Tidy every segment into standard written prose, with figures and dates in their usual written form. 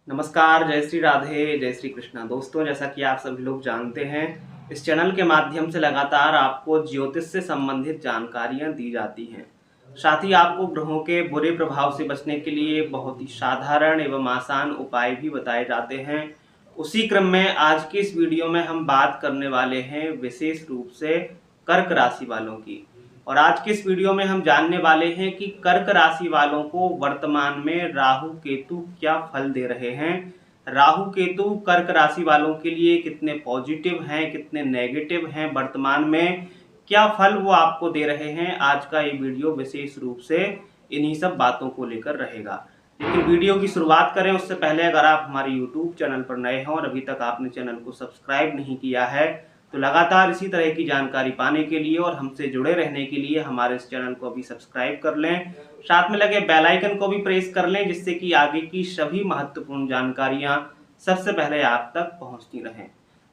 नमस्कार, जय श्री राधे, जय श्री कृष्णा। दोस्तों, जैसा कि आप सभी लोग जानते हैं, इस चैनल के माध्यम से लगातार आपको ज्योतिष से संबंधित जानकारियां दी जाती हैं। साथ ही आपको ग्रहों के बुरे प्रभाव से बचने के लिए बहुत ही साधारण एवं आसान उपाय भी बताए जाते हैं। उसी क्रम में आज की इस वीडियो में हम बात करने वाले हैं विशेष रूप से कर्क राशि वालों की। और आज के इस वीडियो में हम जानने वाले हैं कि कर्क राशि वालों को वर्तमान में राहु केतु क्या फल दे रहे हैं। राहु केतु कर्क राशि वालों के लिए कितने पॉजिटिव हैं, कितने नेगेटिव हैं, वर्तमान में क्या फल वो आपको दे रहे हैं। आज का ये वीडियो विशेष रूप से इन्हीं सब बातों को लेकर रहेगा। लेकिन वीडियो की शुरुआत करें उससे पहले अगर आप हमारे यूट्यूब चैनल पर नए हैं और अभी तक आपने चैनल को सब्सक्राइब नहीं किया है तो लगातार इसी तरह की जानकारी पाने के लिए और हमसे जुड़े रहने के लिए हमारे इस चैनल को अभी सब्सक्राइब कर लें। साथ में लगे बेल आइकन को भी प्रेस कर लें जिससे कि आगे की सभी महत्वपूर्ण जानकारियां सबसे पहले आप तक पहुंचती रहें।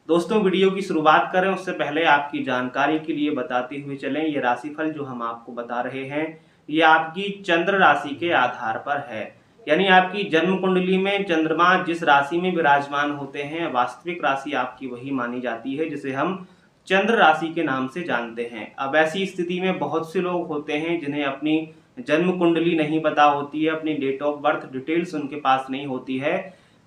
दोस्तों, वीडियो की शुरुआत करें उससे पहले आपकी जानकारी के लिए बताते हुए चलें, ये राशिफल जो हम आपको बता रहे हैं ये आपकी चंद्र राशि के आधार पर है। यानी आपकी जन्म कुंडली में चंद्रमा जिस राशि में विराजमान होते हैं, वास्तविक राशि आपकी वही मानी जाती है जिसे हम चंद्र राशि के नाम से जानते हैं। अब ऐसी स्थिति में बहुत से लोग होते हैं जिन्हें अपनी जन्म कुंडली नहीं पता होती है, अपनी डेट ऑफ बर्थ डिटेल्स उनके पास नहीं होती है,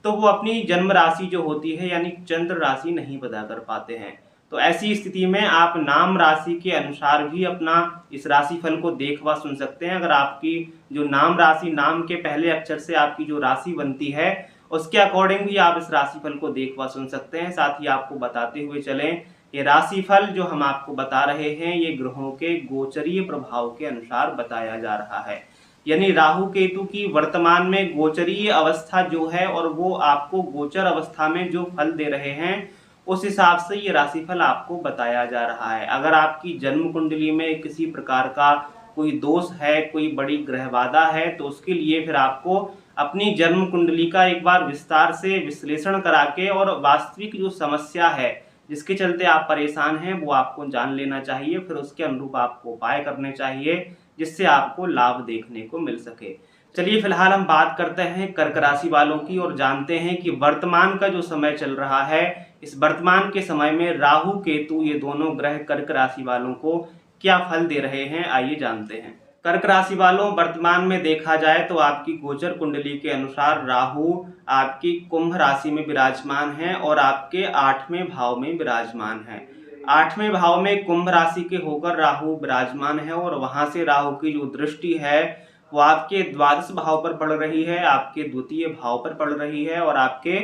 तो वो अपनी जन्म राशि जो होती है यानी चंद्र राशि नहीं पता कर पाते हैं। तो ऐसी स्थिति में आप नाम राशि के अनुसार भी अपना इस राशिफल को देख व सुन सकते हैं। अगर आपकी जो नाम राशि, नाम के पहले अक्षर से आपकी जो राशि बनती है उसके अकॉर्डिंग भी आप इस राशिफल को देख व सुन सकते हैं। साथ ही आपको बताते हुए चलें, ये राशिफल जो हम आपको बता रहे हैं ये ग्रहों के गोचरीय प्रभाव के अनुसार बताया जा रहा है। यानी राहु केतु की वर्तमान में गोचरीय अवस्था जो है और वो आपको गोचर अवस्था में जो फल दे रहे हैं उस हिसाब से ये राशिफल आपको बताया जा रहा है। अगर आपकी जन्म कुंडली में किसी प्रकार का कोई दोष है, कोई बड़ी ग्रह बाधा है, तो उसके लिए फिर आपको अपनी जन्म कुंडली का एक बार विस्तार से विश्लेषण करा के और वास्तविक जो समस्या है जिसके चलते आप परेशान हैं वो आपको जान लेना चाहिए। फिर उसके अनुरूप आपको उपाय करने चाहिए जिससे आपको लाभ देखने को मिल सके। चलिए फिलहाल हम बात करते हैं कर्क राशि वालों की और जानते हैं कि वर्तमान का जो समय चल रहा है, इस वर्तमान के समय में राहु केतु ये दोनों ग्रह कर्क राशि वालों को क्या फल दे रहे हैं, आइए जानते हैं। कर्क राशि वालों, वर्तमान में देखा जाए तो आपकी गोचर कुंडली के अनुसार राहु आपकी कुंभ राशि में विराजमान है और आपके 8वें भाव में विराजमान है। 8वें भाव में कुंभ राशि के होकर राहु विराजमान है और वहां से राहु की जो दृष्टि है वो आपके द्वादश भाव पर पड़ रही है, आपके द्वितीय भाव पर पड़ रही है और आपके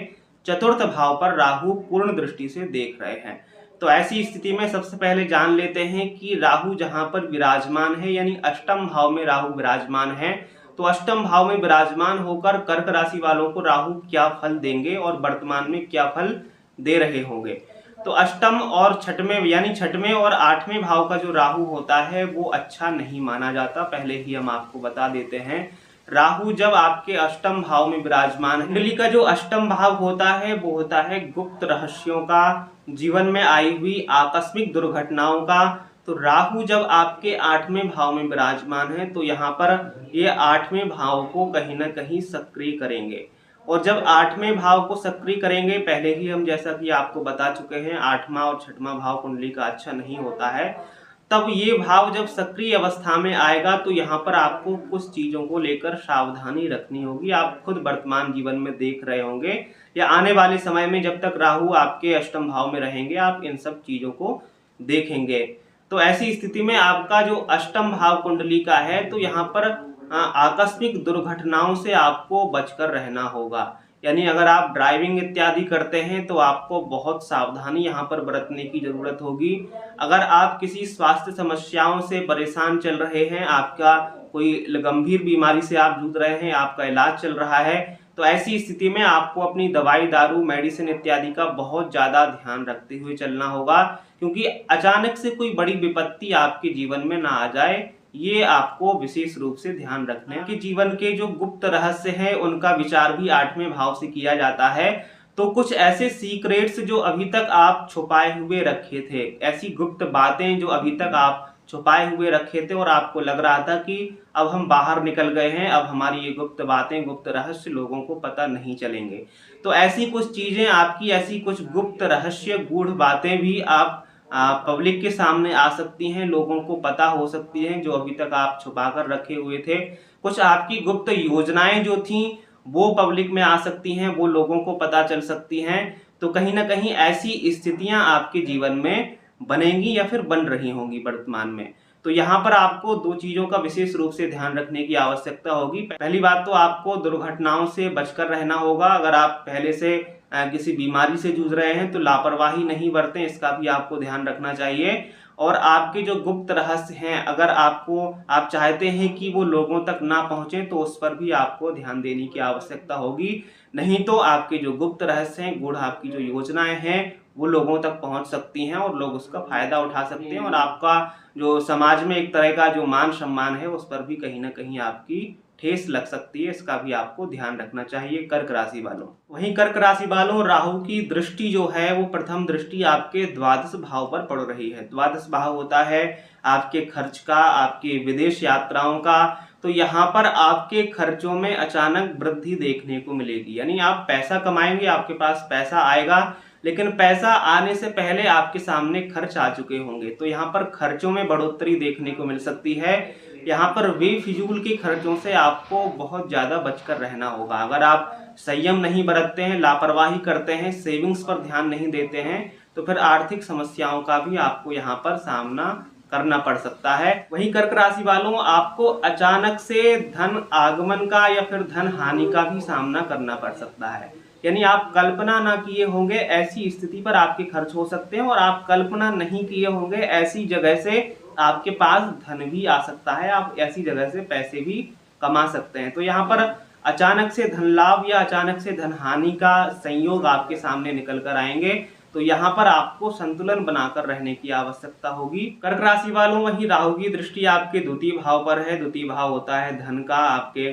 चतुर्थ भाव पर राहु पूर्ण दृष्टि से देख रहे हैं। तो ऐसी स्थिति में सबसे पहले जान लेते हैं कि राहु जहां पर विराजमान है यानी अष्टम भाव में राहु विराजमान है, तो अष्टम भाव में विराजमान होकर कर्क राशि वालों को राहु क्या फल देंगे और वर्तमान में क्या फल दे रहे होंगे। तो अष्टम और छठवें यानी छठवें और 8वें भाव का जो राहु होता है वो अच्छा नहीं माना जाता। पहले ही हम आपको बता देते हैं, राहु जब आपके अष्टम भाव में विराजमान है, कुंडली का जो अष्टम भाव होता है वो होता है गुप्त रहस्यों का, जीवन में आई हुई आकस्मिक दुर्घटनाओं का। तो राहु जब आपके 8वें भाव में विराजमान है तो यहाँ पर ये 8वें भाव को कहीं ना कहीं सक्रिय करेंगे। और जब 8वें भाव को सक्रिय करेंगे, पहले ही हम जैसा कि आपको बता चुके हैं 8वां और 6वां भाव कुंडली का अच्छा नहीं होता है, तब ये भाव जब सक्रिय अवस्था में आएगा तो यहाँ पर आपको कुछ चीज़ों को लेकर सावधानी रखनी होगी। आप खुद वर्तमान जीवन में देख रहे होंगे या आने वाले समय में जब तक राहु आपके अष्टम भाव में रहेंगे आप इन सब चीज़ों को देखेंगे। तो ऐसी स्थिति में आपका जो अष्टम भाव कुंडली का है तो यहाँ पर आकस्मिक दुर्घटनाओं से आपको बचकर रहना होगा। यानी अगर आप ड्राइविंग इत्यादि करते हैं तो आपको बहुत सावधानी यहाँ पर बरतने की ज़रूरत होगी। अगर आप किसी स्वास्थ्य समस्याओं से परेशान चल रहे हैं, आपका कोई गंभीर बीमारी से आप जूझ रहे हैं, आपका इलाज चल रहा है, तो ऐसी स्थिति में आपको अपनी दवाई दारू मेडिसिन इत्यादि का बहुत ज़्यादा ध्यान रखते हुए चलना होगा, क्योंकि अचानक से कोई बड़ी विपत्ति आपके जीवन में ना आ जाए, ये आपको विशेष रूप से ध्यान रखना है। कि जीवन के जो गुप्त रहस्य हैं उनका विचार भी 8वें भाव से किया जाता है। तो कुछ ऐसे सीक्रेट्स जो अभी तक आप छुपाए हुए रखे थे, ऐसी गुप्त बातें जो अभी तक आप छुपाए हुए रखे थे और आपको लग रहा था कि अब हम बाहर निकल गए हैं, अब हमारी ये गुप्त बातें, गुप्त रहस्य लोगों को पता नहीं चलेंगे। तो ऐसी कुछ चीज़ें आपकी, ऐसी कुछ गुप्त रहस्य, गूढ़ बातें भी आप पब्लिक के सामने आ सकती हैं, लोगों को पता हो सकती हैं, जो अभी तक आप छुपा कर रखे हुए थे। कुछ आपकी गुप्त योजनाएँ जो थीं, वो पब्लिक में आ सकती हैं, वो लोगों को पता चल सकती हैं। तो कहीं न कहीं ऐसी स्थितियाँ आपके जीवन में बनेंगी या फिर बन रही होंगी वर्तमान में। तो यहाँ पर आपको 2 चीज़ों का विशेष रूप से ध्यान रखने की आवश्यकता होगी। पहली बात तो आपको दुर्घटनाओं से बचकर रहना होगा। अगर आप पहले से किसी बीमारी से जूझ रहे हैं तो लापरवाही नहीं बरतें, इसका भी आपको ध्यान रखना चाहिए। और आपके जो गुप्त रहस्य हैं, अगर आप चाहते हैं कि वो लोगों तक ना पहुँचे, तो उस पर भी आपको ध्यान देने की आवश्यकता होगी। नहीं तो आपके जो गुप्त रहस्य हैं, गूढ़ आपकी जो योजनाएँ हैं, वो लोगों तक पहुँच सकती हैं और लोग उसका फ़ायदा उठा सकते हैं और आपका जो समाज में एक तरह का जो मान-सम्मान है, उस पर भी कहीं न कहीं आपकी ठेस लग सकती है। इसका भी आपको ध्यान रखना चाहिए कर्क राशि वालों। वहीं कर्क राशि वालों, राहु की दृष्टि जो है वो प्रथम दृष्टि आपके द्वादश भाव पर पड़ रही है। द्वादश भाव होता है आपके खर्च का, आपके विदेश यात्राओं का। तो यहाँ पर आपके खर्चों में अचानक वृद्धि देखने को मिलेगी, यानी आप पैसा कमाएंगे, आपके पास पैसा आएगा, लेकिन पैसा आने से पहले आपके सामने खर्च आ चुके होंगे। तो यहाँ पर खर्चों में बढ़ोतरी देखने को मिल सकती है। यहाँ पर बेफिजूल के खर्चों से आपको बहुत ज़्यादा बचकर रहना होगा। अगर आप संयम नहीं बरतते हैं, लापरवाही करते हैं, सेविंग्स पर ध्यान नहीं देते हैं, तो फिर आर्थिक समस्याओं का भी आपको यहाँ पर सामना करना पड़ सकता है। वहीं कर्क राशि वालों, आपको अचानक से धन आगमन का या फिर धन हानि का भी सामना करना पड़ सकता है। यानी आप कल्पना ना किए होंगे ऐसी स्थिति पर आपके खर्च हो सकते हैं और आप कल्पना नहीं किए होंगे ऐसी जगह से आपके पास धन भी आ सकता है, आप ऐसी जगह से पैसे भी कमा सकते हैं। तो यहाँ पर अचानक से धन लाभ या अचानक से धन हानि का संयोग आपके सामने निकल कर आएंगे। तो यहाँ पर आपको संतुलन बनाकर रहने की आवश्यकता होगी। कर्क राशि वालों, वहीं राहु की दृष्टि आपके द्वितीय भाव पर है। द्वितीय भाव होता है धन का, आपके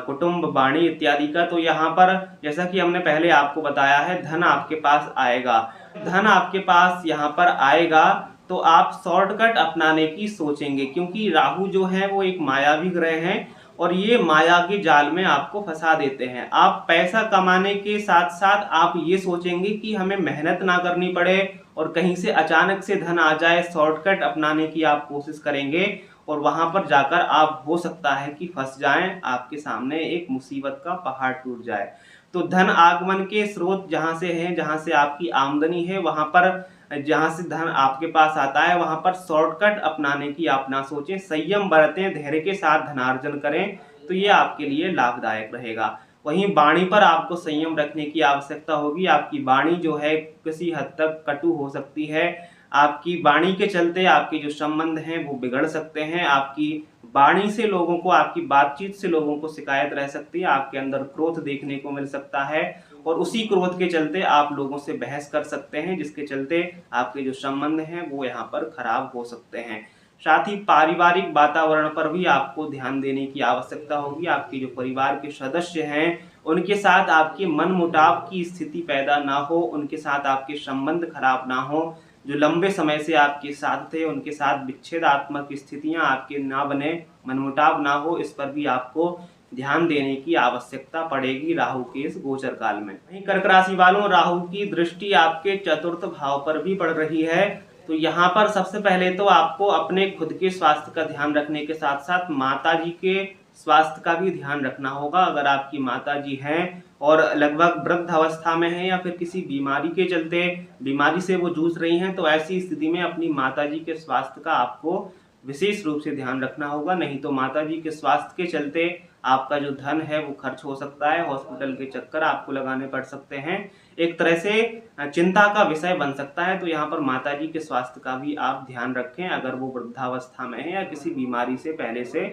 कुटुंब, वाणी इत्यादि का। तो यहाँ पर जैसा कि हमने पहले आपको बताया है, धन आपके पास आएगा। धन आपके पास यहाँ पर आएगा तो आप शॉर्टकट अपनाने की सोचेंगे, क्योंकि राहु जो है वो एक मायावी ग्रह हैं और ये माया के जाल में आपको फंसा देते हैं। आप पैसा कमाने के साथ साथ आप ये सोचेंगे कि हमें मेहनत ना करनी पड़े और कहीं से अचानक से धन आ जाए, शॉर्टकट अपनाने की आप कोशिश करेंगे और वहां पर जाकर आप हो सकता है कि फंस जाएं, आपके सामने एक मुसीबत का पहाड़ टूट जाए। तो धन आगमन के स्रोत जहां से हैं, जहां से आपकी आमदनी है, वहां पर जहां से धन आपके पास आता है, वहां पर शॉर्टकट अपनाने की आप ना सोचें, संयम बरतें, धैर्य के साथ धनार्जन करें, तो ये आपके लिए लाभदायक रहेगा। वहीं वाणी पर आपको संयम रखने की आवश्यकता होगी। आपकी वाणी जो है किसी हद तक कटु हो सकती है। आपकी वाणी के चलते आपके जो संबंध हैं वो बिगड़ सकते हैं। आपकी वाणी से लोगों को, आपकी बातचीत से लोगों को शिकायत रह सकती है। आपके अंदर क्रोध देखने को मिल सकता है और उसी क्रोध के चलते आप लोगों से बहस कर सकते हैं, जिसके चलते आपके जो संबंध हैं वो यहाँ पर खराब हो सकते हैं। साथ ही पारिवारिक वातावरण पर भी आपको ध्यान देने की आवश्यकता होगी। आपके जो परिवार के सदस्य हैं उनके साथ आपके मनमुटाव की स्थिति पैदा ना हो, उनके साथ आपके संबंध खराब ना हो। जो लंबे समय से आपके साथ थे उनके साथ विच्छेदात्मक स्थितियां आपके ना बने, मनमुटाव ना हो, इस पर भी आपको ध्यान देने की आवश्यकता पड़ेगी राहु के इस गोचर काल में। वहीं कर्क राशि वालों, राहु की दृष्टि आपके चतुर्थ भाव पर भी पड़ रही है। तो यहाँ पर सबसे पहले तो आपको अपने खुद के स्वास्थ्य का ध्यान रखने के साथ साथ माता जी के स्वास्थ्य का भी ध्यान रखना होगा। अगर आपकी माता जी हैं और लगभग वृद्ध अवस्था में हैं या फिर किसी बीमारी के चलते बीमारी से वो जूझ रही हैं, तो ऐसी स्थिति में अपनी माता जी के स्वास्थ्य का आपको विशेष रूप से ध्यान रखना होगा। नहीं तो माता जी के स्वास्थ्य के चलते आपका जो धन है वो खर्च हो सकता है, हॉस्पिटल के चक्कर आपको लगाने पड़ सकते हैं, एक तरह से चिंता का विषय बन सकता है। तो यहाँ पर माता जी के स्वास्थ्य का भी आप ध्यान रखें, अगर वो वृद्धावस्था में है या किसी बीमारी से पहले से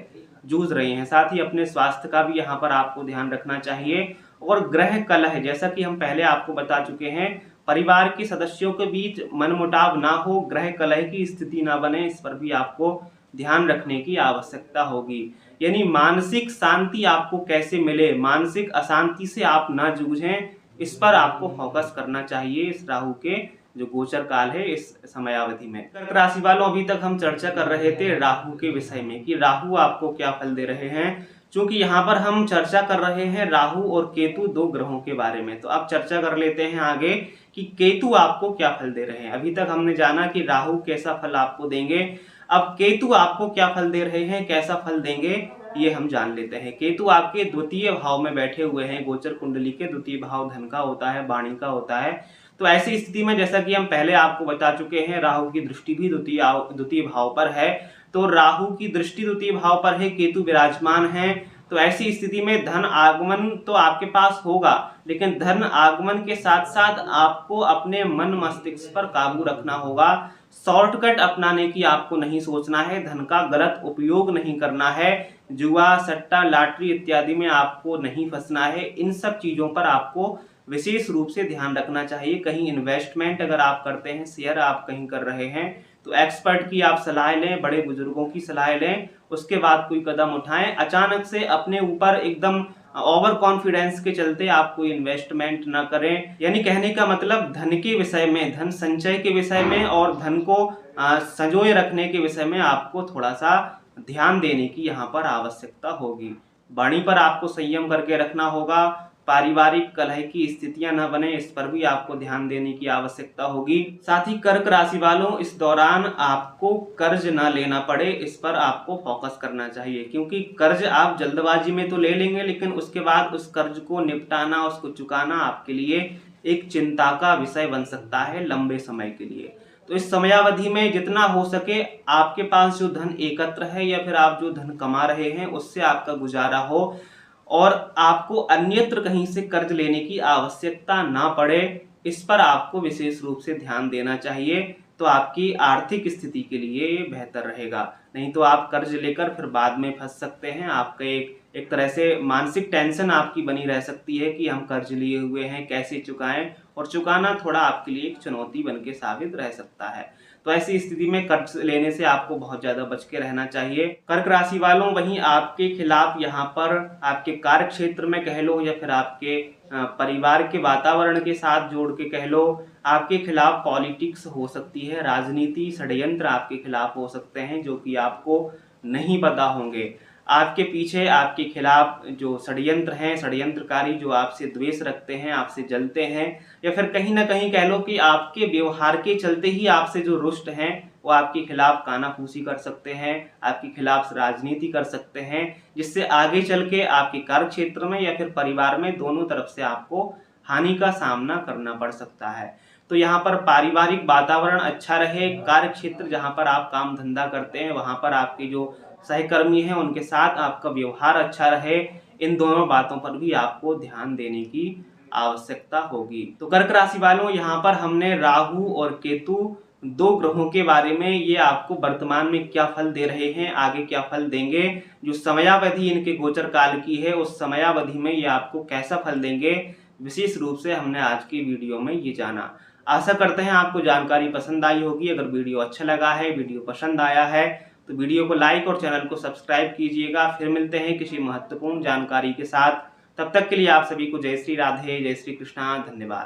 जूझ रही हैं। साथ ही अपने स्वास्थ्य का भी यहाँ पर आपको ध्यान रखना चाहिए। और ग्रह कलह, जैसा कि हम पहले आपको बता चुके हैं, परिवार के सदस्यों के बीच मनमुटाव ना हो, ग्रह कलह की स्थिति ना बने, इस पर भी आपको ध्यान रखने की आवश्यकता होगी। यानी मानसिक शांति आपको कैसे मिले, मानसिक अशांति से आप ना जूझें, इस पर आपको फोकस करना चाहिए इस राहु के जो गोचर काल है इस समयावधि में। कर्क राशि वालों, अभी तक हम चर्चा कर रहे थे राहु के विषय में कि राहु आपको क्या फल दे रहे हैं। क्योंकि यहाँ पर हम चर्चा कर रहे हैं राहु और केतु 2 ग्रहों के बारे में, तो अब चर्चा कर लेते हैं आगे कि केतु आपको क्या फल दे रहे हैं। अभी तक हमने जाना कि राहु कैसा फल आपको देंगे, अब केतु आपको क्या फल दे रहे हैं, कैसा फल देंगे, ये हम जान लेते हैं। केतु आपके द्वितीय भाव में बैठे हुए हैं। गोचर कुंडली के द्वितीय भाव धन का होता है, वाणी का होता है। तो ऐसी स्थिति में जैसा कि हम पहले आपको बता चुके हैं, राहु की दृष्टि भी द्वितीय भाव पर है। तो राहु की दृष्टि द्वितीय भाव पर है, केतु विराजमान है। तो ऐसी स्थिति में धन आगमन तो आपके पास होगा, लेकिन धन आगमन के साथ साथ आपको अपने मन मस्तिष्क पर काबू रखना होगा। शॉर्टकट अपनाने की आपको नहीं सोचना है, धन का गलत उपयोग नहीं करना है, जुआ, सट्टा, लॉटरी इत्यादि में आपको नहीं फंसना है। इन सब चीजों पर आपको विशेष रूप से ध्यान रखना चाहिए। कहीं इन्वेस्टमेंट अगर आप करते हैं, शेयर आप कहीं कर रहे हैं, तो एक्सपर्ट की आप सलाह लें, बड़े बुजुर्गों की सलाह लें, उसके बाद कोई कदम उठाएं। अचानक से अपने ऊपर एकदम ओवर कॉन्फिडेंस के चलते आप कोई इन्वेस्टमेंट ना करें। यानी कहने का मतलब धन के विषय में, धन संचय के विषय में और धन को संजोए रखने के विषय में आपको थोड़ा सा ध्यान देने की यहाँ पर आवश्यकता होगी। वाणी पर आपको संयम करके रखना होगा। पारिवारिक कलह की स्थितियां न बने, इस पर भी आपको ध्यान देने की आवश्यकता होगी। साथ ही कर्क राशि वालों, इस दौरान आपको कर्ज ना लेना पड़े, इस पर आपको फोकस करना चाहिए। क्योंकि कर्ज आप जल्दबाजी में तो ले लेंगे, लेकिन उसके बाद उस कर्ज को निपटाना, उसको चुकाना आपके लिए एक चिंता का विषय बन सकता है लंबे समय के लिए। तो इस समयावधि में जितना हो सके आपके पास जो धन एकत्र है या फिर आप जो धन कमा रहे हैं उससे आपका गुजारा हो और आपको अन्यत्र कहीं से कर्ज लेने की आवश्यकता ना पड़े, इस पर आपको विशेष रूप से ध्यान देना चाहिए। तो आपकी आर्थिक स्थिति के लिए ये बेहतर रहेगा। नहीं तो आप कर्ज लेकर फिर बाद में फंस सकते हैं। आपका एक तरह से मानसिक टेंशन आपकी बनी रह सकती है कि हम कर्ज लिए हुए हैं, कैसे चुकाएं, और चुकाना थोड़ा आपके लिए एक चुनौती बन के साबित रह सकता है। तो ऐसी स्थिति में कर्ज लेने से आपको बहुत ज्यादा बच के रहना चाहिए। कर्क राशि वालों, वहीं आपके खिलाफ यहाँ पर आपके कार्य क्षेत्र में कह लो या फिर आपके परिवार के वातावरण के साथ जोड़ के कह लो, आपके खिलाफ पॉलिटिक्स हो सकती है, राजनीति, षड्यंत्र आपके खिलाफ हो सकते हैं जो कि आपको नहीं पता होंगे। आपके पीछे आपके खिलाफ जो षड्यंत्र हैं, षड्यंत्रकारी जो आपसे द्वेष रखते हैं, आपसे जलते हैं, या फिर कहीं ना कहीं कह लो कि आपके व्यवहार के चलते ही आपसे जो रुष्ट हैं वो आपके खिलाफ कानाफूसी कर सकते हैं, आपके खिलाफ राजनीति कर सकते हैं, जिससे आगे चल के आपके कार्य क्षेत्र में या फिर परिवार में दोनों तरफ से आपको हानि का सामना करना पड़ सकता है। तो यहाँ पर पारिवारिक वातावरण अच्छा रहे, कार्य क्षेत्र जहाँ पर आप काम धंधा करते हैं वहाँ पर आपके जो सहकर्मी हैं उनके साथ आपका व्यवहार अच्छा रहे, इन दोनों बातों पर भी आपको ध्यान देने की आवश्यकता होगी। तो कर्क राशि वालों, यहाँ पर हमने राहु और केतु 2 ग्रहों के बारे में, ये आपको वर्तमान में क्या फल दे रहे हैं, आगे क्या फल देंगे, जो समयावधि इनके गोचर काल की है उस समयावधि में ये आपको कैसा फल देंगे, विशेष रूप से हमने आज की वीडियो में ये जाना। आशा करते हैं आपको जानकारी पसंद आई होगी। अगर वीडियो अच्छा लगा है, वीडियो पसंद आया है, तो वीडियो को लाइक और चैनल को सब्सक्राइब कीजिएगा। फिर मिलते हैं किसी महत्वपूर्ण जानकारी के साथ। तब तक के लिए आप सभी को जय श्री राधे, जय श्री कृष्णा, धन्यवाद।